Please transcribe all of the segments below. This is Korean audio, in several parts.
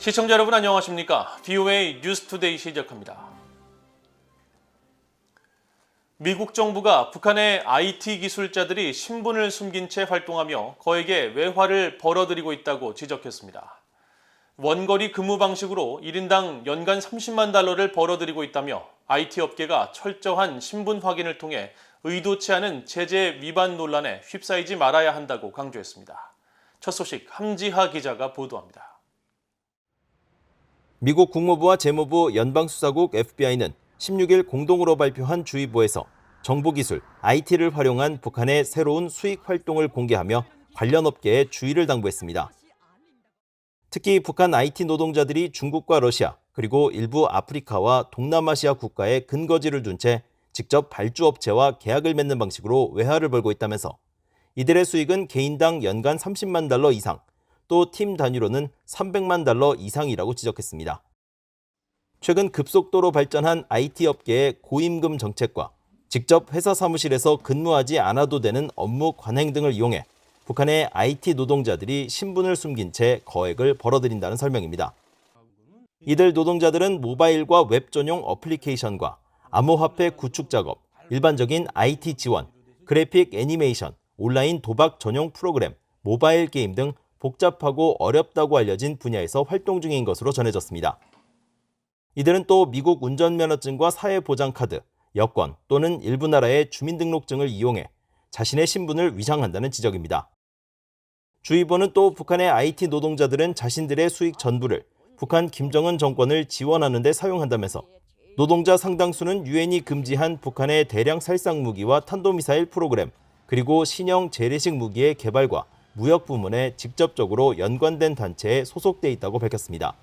시청자 여러분 안녕하십니까? VOA 뉴스투데이 시작합니다. 미국 정부가 북한의 IT 기술자들이 신분을 숨긴 채 활동하며 거액의 외화를 벌어들이고 있다고 지적했습니다. 원거리 근무 방식으로 1인당 연간 30만 달러를 벌어들이고 있다며 IT 업계가 철저한 신분 확인을 통해 의도치 않은 제재 위반 논란에 휩싸이지 말아야 한다고 강조했습니다. 첫 소식 함지하 기자가 보도합니다. 미국 국무부와 재무부 연방수사국 FBI는 16일 공동으로 발표한 주의보에서 정보기술, IT를 활용한 북한의 새로운 수익 활동을 공개하며 관련 업계에 주의를 당부했습니다. 특히 북한 IT 노동자들이 중국과 러시아, 그리고 일부 아프리카와 동남아시아 국가에 근거지를 둔 채 직접 발주업체와 계약을 맺는 방식으로 외화를 벌고 있다면서 이들의 수익은 개인당 연간 30만 달러 이상, 또 팀 단위로는 300만 달러 이상이라고 지적했습니다. 최근 급속도로 발전한 IT 업계의 고임금 정책과 직접 회사 사무실에서 근무하지 않아도 되는 업무 관행 등을 이용해 북한의 IT 노동자들이 신분을 숨긴 채 거액을 벌어들인다는 설명입니다. 이들 노동자들은 모바일과 웹 전용 어플리케이션과 암호화폐 구축 작업, 일반적인 IT 지원, 그래픽 애니메이션, 온라인 도박 전용 프로그램, 모바일 게임 등 복잡하고 어렵다고 알려진 분야에서 활동 중인 것으로 전해졌습니다. 이들은 또 미국 운전면허증과 사회보장카드, 여권 또는 일부 나라의 주민등록증을 이용해 자신의 신분을 위장한다는 지적입니다. 주의보는 또 북한의 IT 노동자들은 자신들의 수익 전부를 북한 김정은 정권을 지원하는 데 사용한다면서 노동자 상당수는 유엔이 금지한 북한의 대량 살상 무기와 탄도미사일 프로그램, 그리고 신형 재래식 무기의 개발과 무역 부문에 직접적으로 연관된 단체에 소속돼 있다고 밝혔습니다.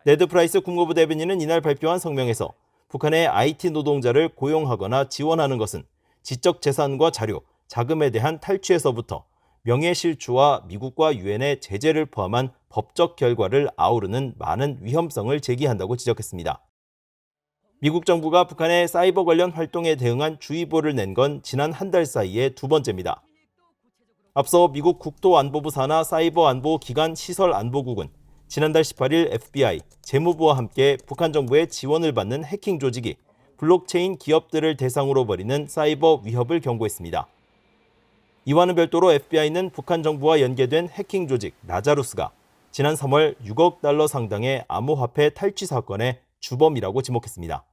네드 프라이스 국무부 대변인은 이날 발표한 성명에서 북한의 IT 노동자를 고용하거나 지원하는 것은 지적 재산과 자료, 자금에 대한 탈취에서부터 명예실추와 미국과 유엔의 제재를 포함한 법적 결과를 아우르는 많은 위험성을 제기한다고 지적했습니다. 미국 정부가 북한의 사이버 관련 활동에 대응한 주의보를 낸 건 지난 한 달 사이에 두 번째입니다. 앞서 미국 국토안보부 산하 사이버 안보 기관 시설안보국은 지난달 18일 FBI, 재무부와 함께 북한 정부의 지원을 받는 해킹 조직이 블록체인 기업들을 대상으로 벌이는 사이버 위협을 경고했습니다. 이와는 별도로 FBI는 북한 정부와 연계된 해킹 조직 라자루스가 지난 3월 6억 달러 상당의 암호화폐 탈취 사건의 주범이라고 지목했습니다.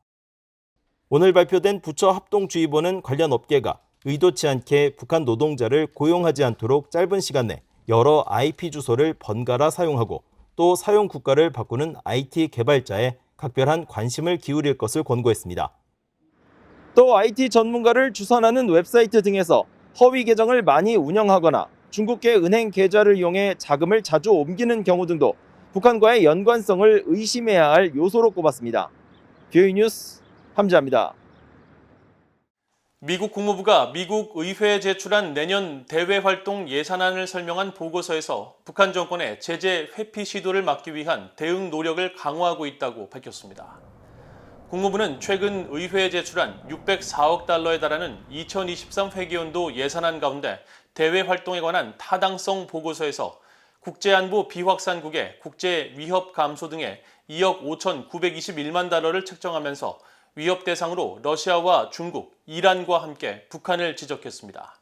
오늘 발표된 부처 합동주의보는 관련 업계가 의도치 않게 북한 노동자를 고용하지 않도록 짧은 시간 내 여러 IP 주소를 번갈아 사용하고 또 사용 국가를 바꾸는 IT 개발자에 각별한 관심을 기울일 것을 권고했습니다. 또 IT 전문가를 추선하는 웹사이트 등에서 허위 계정을 많이 운영하거나 중국계 은행 계좌를 이용해 자금을 자주 옮기는 경우 등도 북한과의 연관성을 의심해야 할 요소로 꼽았습니다. VOA 뉴스 함지아입니다. 미국 국무부가 미국 의회에 제출한 내년 대외활동 예산안을 설명한 보고서에서 북한 정권의 제재 회피 시도를 막기 위한 대응 노력을 강화하고 있다고 밝혔습니다. 국무부는 최근 의회에 제출한 604억 달러에 달하는 2023 회계연도 예산안 가운데 대외활동에 관한 타당성 보고서에서 국제안보 비확산국의 국제 위협 감소 등에 2억 5,921만 달러를 책정하면서 위협 대상으로 러시아와 중국, 이란과 함께 북한을 지적했습니다.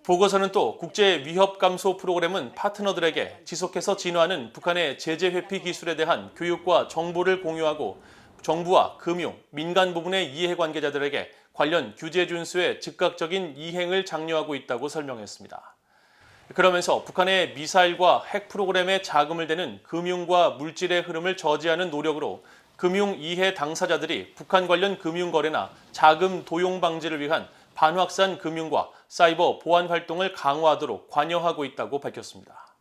보고서는 또 국제 위협 감소 프로그램은 파트너들에게 지속해서 진화하는 북한의 제재 회피 기술에 대한 교육과 정보를 공유하고 정부와 금융, 민간 부문의 이해관계자들에게 관련 규제 준수에 즉각적인 이행을 장려하고 있다고 설명했습니다. 그러면서 북한의 미사일과 핵 프로그램에 자금을 대는 금융과 물질의 흐름을 저지하는 노력으로 금융 이해 당사자들이 북한 관련 금융 거래나 자금 도용 방지를 위한 반확산 금융과 사이버 보안 활동을 강화하도록 관여하고 있다고 밝혔습니다.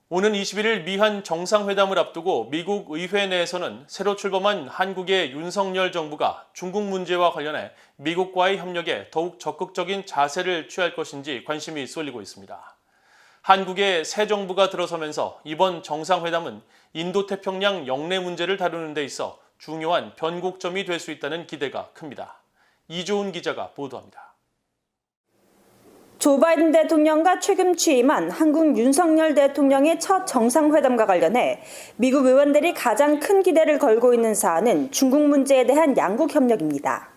오는 21일 미한 정상회담을 앞두고 미국 의회 내에서는 새로 출범한 한국의 윤석열 정부가 중국 문제와 관련해 미국과의 협력에 더욱 적극적인 자세를 취할 것인지 관심이 쏠리고 있습니다. 한국의 새 정부가 들어서면서 이번 정상회담은 인도태평양 영내 문제를 다루는 데 있어 중요한 변곡점이 될 수 있다는 기대가 큽니다. 이조은 기자가 보도합니다. 조 바이든 대통령과 최근 취임한 한국 윤석열 대통령의 첫 정상회담과 관련해 미국 의원들이 가장 큰 기대를 걸고 있는 사안은 중국 문제에 대한 양국 협력입니다.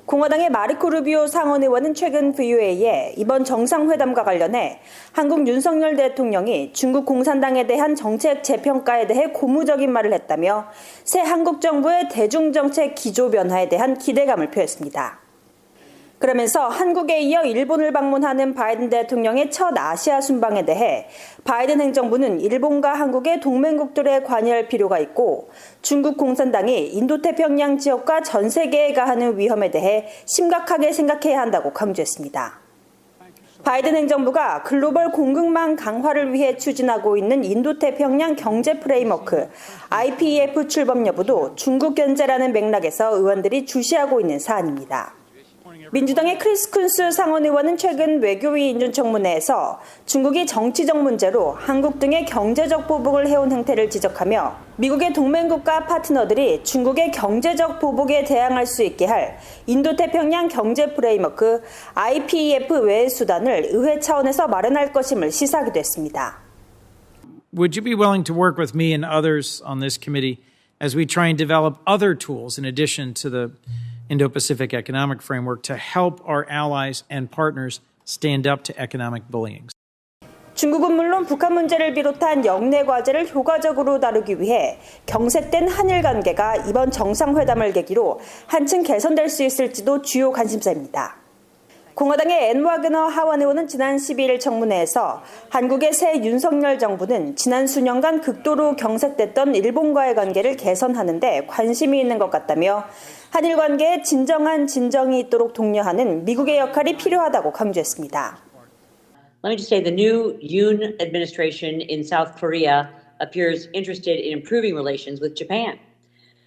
공화당의 마르코 루비오 상원 의원은 최근 VOA에 이번 정상회담과 관련해 한국 윤석열 대통령이 중국 공산당에 대한 정책 재평가에 대해 고무적인 말을 했다며 새 한국 정부의 대중정책 기조 변화에 대한 기대감을 표했습니다. 그러면서 한국에 이어 일본을 방문하는 바이든 대통령의 첫 아시아 순방에 대해 바이든 행정부는 일본과 한국의 동맹국들에 관여할 필요가 있고 중국 공산당이 인도태평양 지역과 전 세계에 가하는 위험에 대해 심각하게 생각해야 한다고 강조했습니다. 바이든 행정부가 글로벌 공급망 강화를 위해 추진하고 있는 인도태평양 경제 프레임워크 IPEF 출범 여부도 중국 견제라는 맥락에서 의원들이 주시하고 있는 사안입니다. 민주당의 크리스 쿤스 상원 의원은 최근 외교위 인준청문회에서 중국이 정치적 문제로 한국 등의 경제적 보복을 해온 행태를 지적하며 미국의 동맹국가 파트너들이 중국의 경제적 보복에 대항할 수 있게 할 인도태평양 경제 프레임워크 IPEF 외의 수단을 의회 차원에서 마련할 것임을 시사하기도 했습니다. Would you be willing to work with me and others on this committee as we try and develop other tools in addition to the Indo-Pacific Economic Framework to help our allies and partners stand up to economic bullying? 중국은 물론 북한 문제를 비롯한 영내 과제를 효과적으로 다루기 위해 경색된 한일 관계가 이번 정상회담을 계기로 한층 개선될 수 있을지도 주요 관심사입니다. 공화당의 앤 와그너 하원 의원은 지난 12일 청문회에서 한국의 새 윤석열 정부는 지난 수년간 극도로 경색됐던 일본과의 관계를 개선하는 데 관심이 있는 것 같다며 한일 관계에 진정한 진정이 있도록 독려하는 미국의 역할이 필요하다고 강조했습니다. Let me just say the new Yoon administration in South Korea appears interested in improving relations with Japan,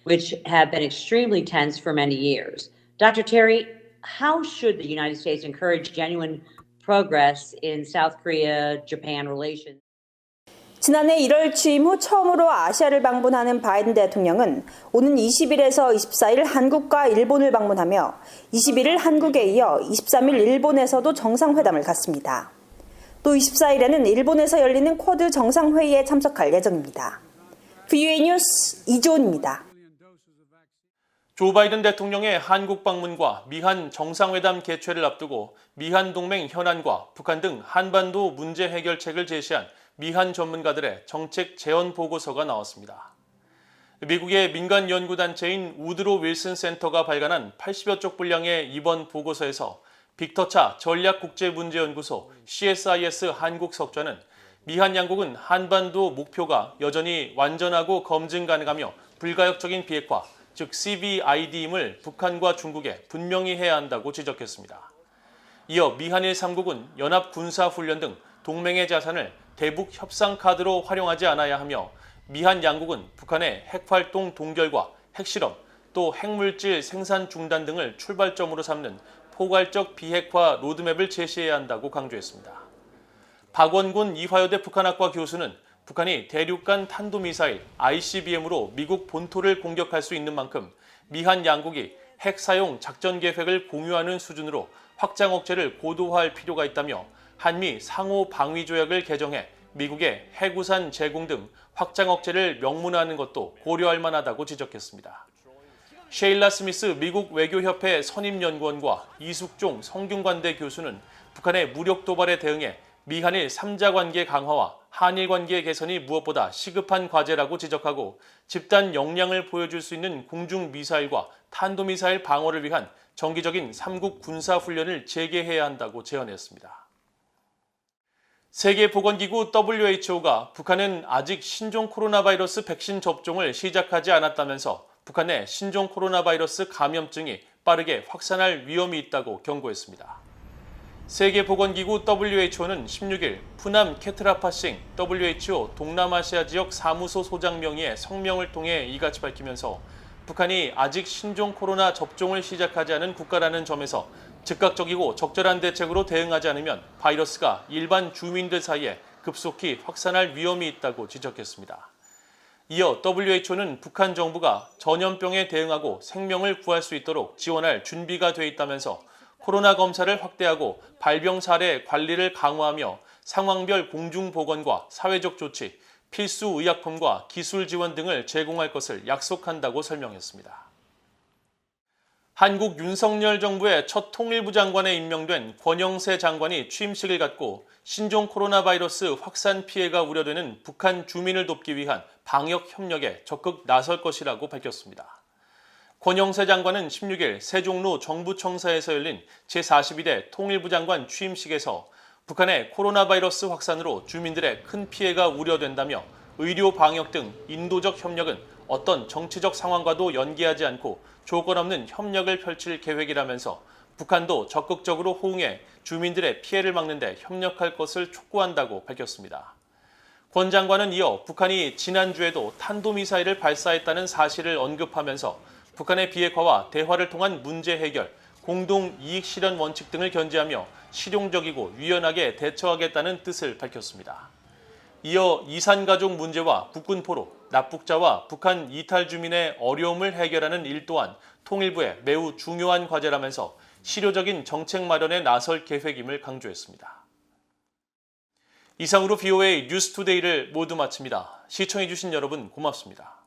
which have been extremely tense for many years. Dr. Terry, how should the United States encourage genuine progress in South Korea-Japan relations? 지난해 1월 취임 후 처음으로 아시아를 방문하는 바이든 대통령은 오는 20일에서 24일 한국과 일본을 방문하며 21일 한국에 이어 23일 일본에서도 정상회담을 갖습니다. 또 24일에는 일본에서 열리는 쿼드 정상회의에 참석할 예정입니다. VOA 뉴스 이조은입니다. 조 바이든 대통령의 한국 방문과 미한 정상회담 개최를 앞두고 미한 동맹 현안과 북한 등 한반도 문제 해결책을 제시한 미한 전문가들의 정책 재원 보고서가 나왔습니다. 미국의 민간 연구단체인 우드로 윌슨 센터가 발간한 80여 쪽 분량의 이번 보고서에서 빅터차 전략국제문제연구소 CSIS 한국 석좌는 미한 양국은 한반도 목표가 여전히 완전하고 검증 가능하며 불가역적인 비핵화, 즉 CVID임을 북한과 중국에 분명히 해야 한다고 지적했습니다. 이어 미한일 3국은 연합군사훈련 등 동맹의 자산을 대북 협상 카드로 활용하지 않아야 하며 미한 양국은 북한의 핵활동 동결과 핵실험, 또 핵물질 생산 중단 등을 출발점으로 삼는 포괄적 비핵화 로드맵을 제시해야 한다고 강조했습니다. 박원군 이화여대 북한학과 교수는 북한이 대륙간 탄도미사일 ICBM으로 미국 본토를 공격할 수 있는 만큼 미한 양국이 핵 사용 작전 계획을 공유하는 수준으로 확장 억제를 고도화할 필요가 있다며 한미 상호 방위 조약을 개정해 미국의 핵우산 제공 등 확장 억제를 명문화하는 것도 고려할 만하다고 지적했습니다. 셰일라 스미스 미국 외교협회 선임연구원과 이숙종 성균관대 교수는 북한의 무력 도발에 대응해 미한일 3자 관계 강화와 한일 관계 개선이 무엇보다 시급한 과제라고 지적하고 집단 역량을 보여줄 수 있는 공중 미사일과 탄도미사일 방어를 위한 정기적인 3국 군사훈련을 재개해야 한다고 제언했습니다. 세계보건기구 WHO가 북한은 아직 신종 코로나 바이러스 백신 접종을 시작하지 않았다면서 북한 내 신종 코로나 바이러스 감염증이 빠르게 확산할 위험이 있다고 경고했습니다. 세계보건기구 WHO는 16일 푸남 케트라파싱 WHO 동남아시아 지역 사무소 소장 명의의 성명을 통해 이같이 밝히면서 북한이 아직 신종 코로나 접종을 시작하지 않은 국가라는 점에서 즉각적이고 적절한 대책으로 대응하지 않으면 바이러스가 일반 주민들 사이에 급속히 확산할 위험이 있다고 지적했습니다. 이어 WHO는 북한 정부가 전염병에 대응하고 생명을 구할 수 있도록 지원할 준비가 돼 있다면서 코로나 검사를 확대하고 발병 사례 관리를 강화하며 상황별 공중보건과 사회적 조치, 필수 의약품과 기술 지원 등을 제공할 것을 약속한다고 설명했습니다. 한국 윤석열 정부의 첫 통일부 장관에 임명된 권영세 장관이 취임식을 갖고 신종 코로나 바이러스 확산 피해가 우려되는 북한 주민을 돕기 위한 방역 협력에 적극 나설 것이라고 밝혔습니다. 권영세 장관은 16일 세종로 정부청사에서 열린 제42대 통일부 장관 취임식에서 북한의 코로나 바이러스 확산으로 주민들의 큰 피해가 우려된다며 의료 방역 등 인도적 협력은 어떤 정치적 상황과도 연계하지 않고 조건 없는 협력을 펼칠 계획이라면서 북한도 적극적으로 호응해 주민들의 피해를 막는 데 협력할 것을 촉구한다고 밝혔습니다. 권 장관은 이어 북한이 지난주에도 탄도미사일을 발사했다는 사실을 언급하면서 북한의 비핵화와 대화를 통한 문제 해결, 공동 이익 실현 원칙 등을 견지하며 실용적이고 유연하게 대처하겠다는 뜻을 밝혔습니다. 이어 이산가족 문제와 국군 포로, 납북자와 북한 이탈 주민의 어려움을 해결하는 일 또한 통일부의 매우 중요한 과제라면서 실효적인 정책 마련에 나설 계획임을 강조했습니다. 이상으로 VOA 뉴스투데이를 모두 마칩니다. 시청해주신 여러분 고맙습니다.